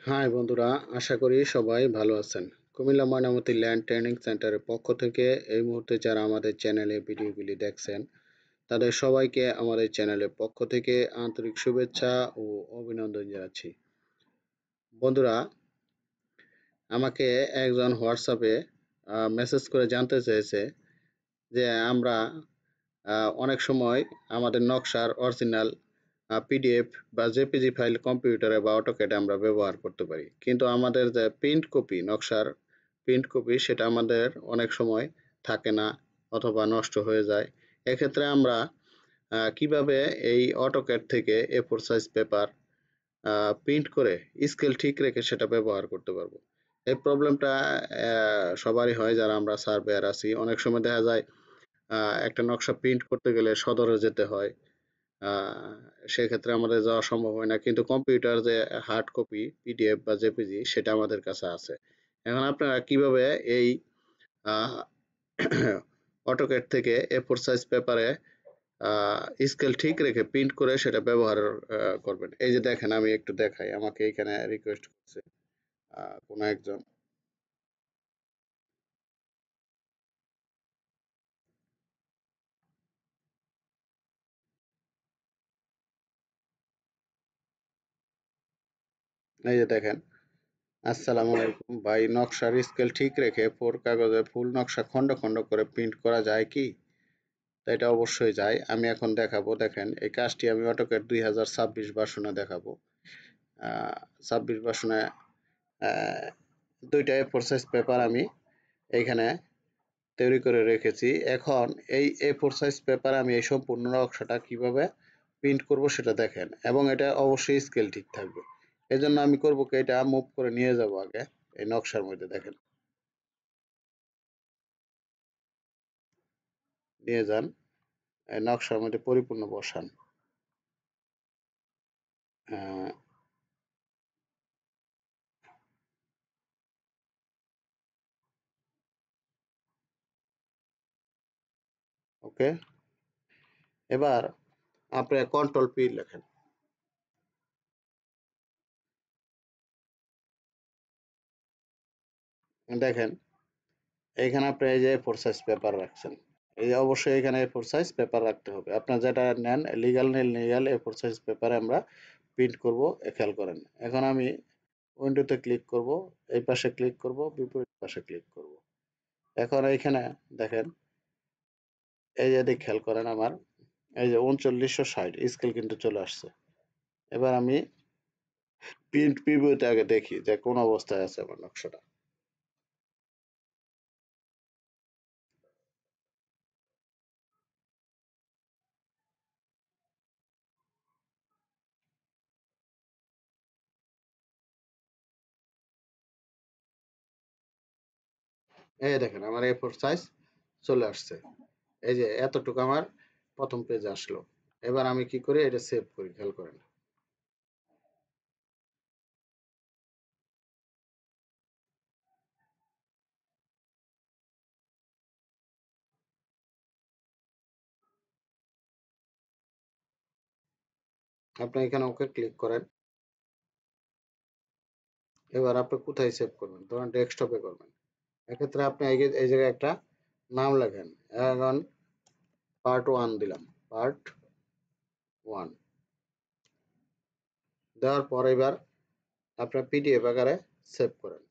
High বন্ধুরা, আশা করি সবাই ভালো আছেন। কুমিল্লা ময়নামতি ল্যান্ড ট্রেনিং সেন্টারের পক্ষ থেকে এই মুহূর্তে যারা আমাদের চ্যানেলে ভিডিওগুলি দেখছেন তাদের সবাইকে আমাদের চ্যানেলের পক্ষ থেকে আন্তরিক শুভেচ্ছা ও অভিনন্দন জানাচ্ছি। বন্ধুরা, আমাকে একজন হোয়াটসঅ্যাপে মেসেজ করে জানতে চেয়েছে যে আমরা অনেক সময় আমাদের নকশার অরিজিনাল পিডিএফ বা জেপিজি ফাইল কম্পিউটারে বা অটোক্যাডে আমরা ব্যবহার করতে পারি, কিন্তু আমাদের যে প্রিন্ট কপি, নকশার প্রিন্ট কপি, সেটা আমাদের অনেক সময় থাকে না অথবা নষ্ট হয়ে যায়। এক্ষেত্রে আমরা কিভাবে এই অটোক্যাড থেকে এ4 সাইজ পেপার প্রিন্ট করে স্কেল ঠিক রেখে সেটা ব্যবহার করতে পারবো। এই প্রবলেমটা সবারই হয় যারা আমরা সার্ভেয়ার আছি। অনেক সময় দেখা যায় একটা নকশা প্রিন্ট করতে গেলে সদরে যেতে হয়। আহ, সেক্ষেত্রে আমাদের যাওয়া সম্ভব হয় না, কিন্তু কম্পিউটার যে হার্ড কপি পিডিএফ বা জেপিজি সেটা আমাদের কাছে আছে। এখন আপনারা কিভাবে এই অটোক্যাড থেকে এ4 সাইজ পেপারে স্কেল ঠিক রেখে প্রিন্ট করে সেটা ব্যবহার করবেন, এই যে দেখেন, আমি একটু দেখাই। আমাকে এখানে রিকোয়েস্ট করছে কোনো একজন। এই যে দেখেন, আসসালামু আলাইকুম ভাই, নকশার স্কেল ঠিক রেখে ফোর কাগজে ফুল নকশা খন্ড খন্ড করে প্রিন্ট করা যায় কি? তো এটা অবশ্যই যায়। আমি এখন দেখাবো। দেখেন, এই কাজটি আমি অটোক্যাড 2026 ভার্সনে দেখাবো। 26 ভার্সনে দুইটা এ4 সাইজ পেপার আমি এইখানে তৈরি করে রেখেছি। এখন এই এ4 সাইজ পেপার আমি এই সম্পূর্ণ নকশাটা কিভাবে প্রিন্ট করব সেটা দেখেন, এবং এটা অবশ্যই স্কেল ঠিক থাকবে। এজন্য আমি করব কি, এটা মুভ করে নিয়ে যাব আগে এই নকশার মধ্যে। দেখেন, নিয়ে যান, এই নকশার মধ্যে পরিপূর্ণ বসান। ওকে, এবার আপনি কন্ট্রোল পি লেখেন। দেখেন, এইখানে আপনি এই যে ফোর সাইজ পেপার রাখছেন, এই যে অবশ্যই এখানে ফোর সাইজ পেপার রাখতে হবে। আপনার যেটা নেন, লিগাল নেন লিগাল, এ ফোর সাইজ পেপারে আমরা প্রিন্ট করব, খেয়াল করেন। এখন আমি উইন্ডোতে ক্লিক করব, এই পাশে ক্লিক করব, বিপরীত পাশে ক্লিক করব। এখন এইখানে দেখেন, এই যে দিক খেয়াল করেন, আমার এই যে 3960 স্কেল কিন্তু চলে আসছে। এবার আমি প্রিন্ট প্রিভিউতে আগে দেখি যে কোন অবস্থায় আছে আমার নকশাটা। এই দেখেন, আমার A4 সাইজ চলে আসছে। এই যে এতটুকু আমার প্রথম পেজে আসলো। এবার আমি কি করি, এটা সেভ করি, খেয়াল করেন। আপনি এখানে ওকে ক্লিক করেন। এবার আপনি কোথায় সেভ করবেন? ধরেন ডেস্কটপে করবেন। এক্ষেত্রে আপনি এই জায়গায় একটা নাম লেখেন। এখন পার্ট 1 দিলাম, পার্ট 1 দেওয়ার পর এবার আপনার পিডিএফ আকারে সেভ করেন।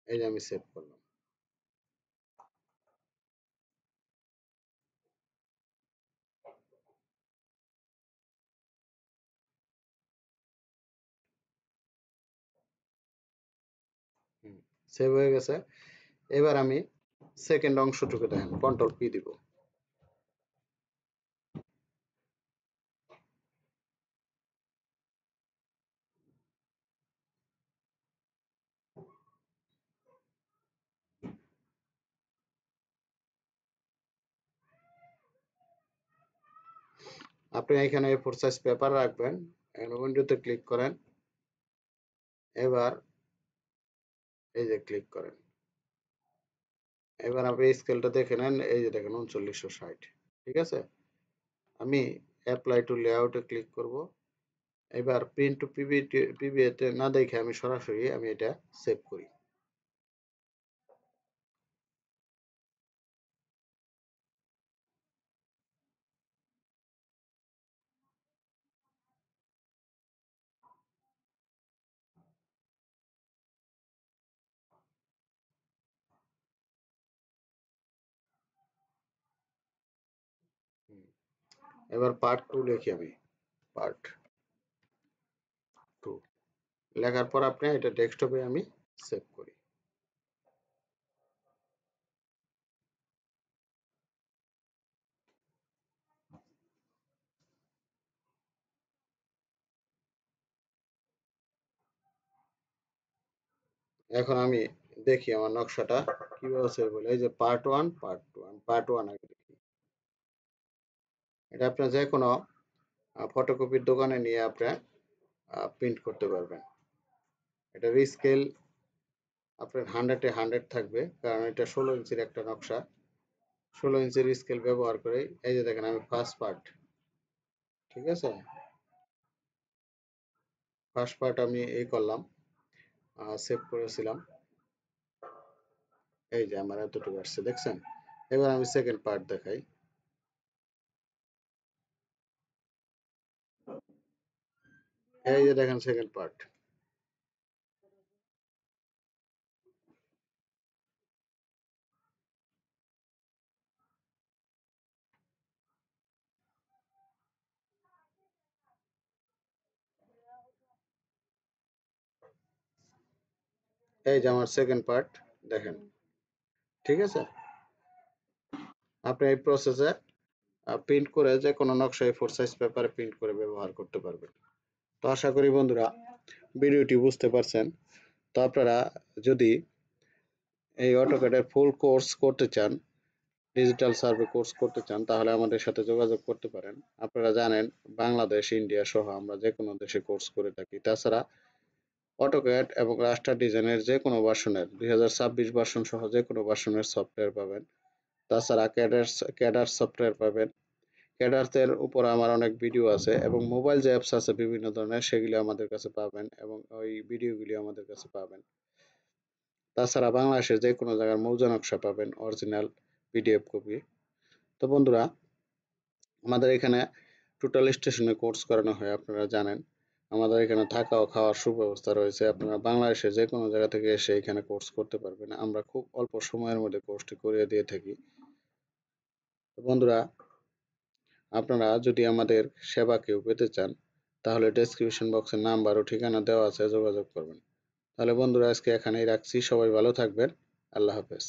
এই যে আমি সেভ করলাম। সেভ হয়ে গেছে। এবার আমি সেকেন্ড অংশটুকু দেখেন, কন্ট্রোল পি দিব। আপনি এখানে A4 সাইজ পেপার রাখবেন। এখানে উইন্ডোতে ক্লিক করেন। এবার এই যে ক্লিক করেন। এবার আপনি স্কেলটা দেখে নেন। এই যে দেখেন 3960, ঠিক আছে। আমি অ্যাপ্লাই টু লেআউটে ক্লিক করব। এবার প্রিন্ট টু পিভিএতে না দেখে আমি সরাসরি এটা সেভ করি। এবার পার্ট টু লিখি আমি, পার্ট টু লেখার পর আপনি এটা ডেস্কটপে আমি সেভ করি। এখন আমি দেখি আমার নকশাটা কিভাবে সেভ হলো। এই যে পার্ট ওয়ান, পার্ট টু, আমি পার্ট ওয়ান আগে দেখি। এটা আপনার যে কোনো ফটোকপির দোকানে নিয়ে আপনি প্রিন্ট করতে পারবেন। এটা স্কেল আপনার 100-এ 100 থাকবে, কারণ এটা 16 ইঞ্চির একটা নকশা। 16 ইঞ্চির স্কেল ব্যবহার করে এই যে দেখেন আমি ফার্স্ট পার্ট, ঠিক আছে, ফার্স্ট পার্ট আমি এই করলাম, সেভ করেছিলাম। এই যে আমার এতটুকু আসছে, দেখছেন। এবার আমি সেকেন্ড পার্ট দেখাই। এই যে দেখেন সেকেন্ড পার্ট। এই যে আমার সেকেন্ড পার্ট, দেখেন, ঠিক আছে। আপনি এই প্রসেসে প্রিন্ট করে যে কোনো নকশা ফোর সাইজ পেপারে প্রিন্ট করে ব্যবহার করতে পারবেন। তো আশা করি বন্ধুরা ভিডিওটি বুঝতে পারছেন। তো আপনারা যদি এই অটোক্যাডের ফুল কোর্স করতে চান, ডিজিটাল সার্ভে কোর্স করতে চান, তাহলে আমাদের সাথে যোগাযোগ করতে পারেন। আপনারা জানেন বাংলাদেশ, ইন্ডিয়া সহ আমরা যে কোনো দেশে কোর্স করে থাকি। তাছাড়া অটোক্যাড এবং রাস্টার ডিজাইনের যে কোনো ভার্সনের 2026 ভার্সন সহ যে কোনো ভার্সনের সফটওয়্যার পাবেন। তাছাড়া ক্যাডার সফটওয়্যার পাবেন। ক্যাডারসের উপর আমার অনেক ভিডিও আছে এবং মোবাইল যে অ্যাপস আছে বিভিন্ন ধরনের, সেগুলি আমাদের কাছে পাবেন এবং ওই ভিডিওগুলি আমাদের কাছে পাবেন। তাছাড়া বাংলাদেশের যে কোনো জায়গার মৌজা নকশা পাবেন, অরিজিনাল পিডিএফ কপি। তো বন্ধুরা আমাদের এখানে টোটাল স্টেশনে কোর্স করানো হয়, আপনারা জানেন। আমাদের এখানে থাকা ও খাওয়ার সুব্যবস্থা রয়েছে। আপনারা বাংলাদেশের যে কোনো জায়গা থেকে এসে এখানে কোর্স করতে পারবেন। আমরা খুব অল্প সময়ের মধ্যে কোর্সটি করিয়ে দিয়ে থাকি। তো বন্ধুরা আপনারা যদি আমাদের সেবা কেউ পেতে চান, তাহলে ডেসক্রিপশন বক্সে নাম্বার ও ঠিকানা দেওয়া আছে, যোগাযোগ করবেন। তাহলে বন্ধুরা আজকে এখানেই রাখছি। সবাই ভালো থাকবেন। আল্লাহ হাফেজ।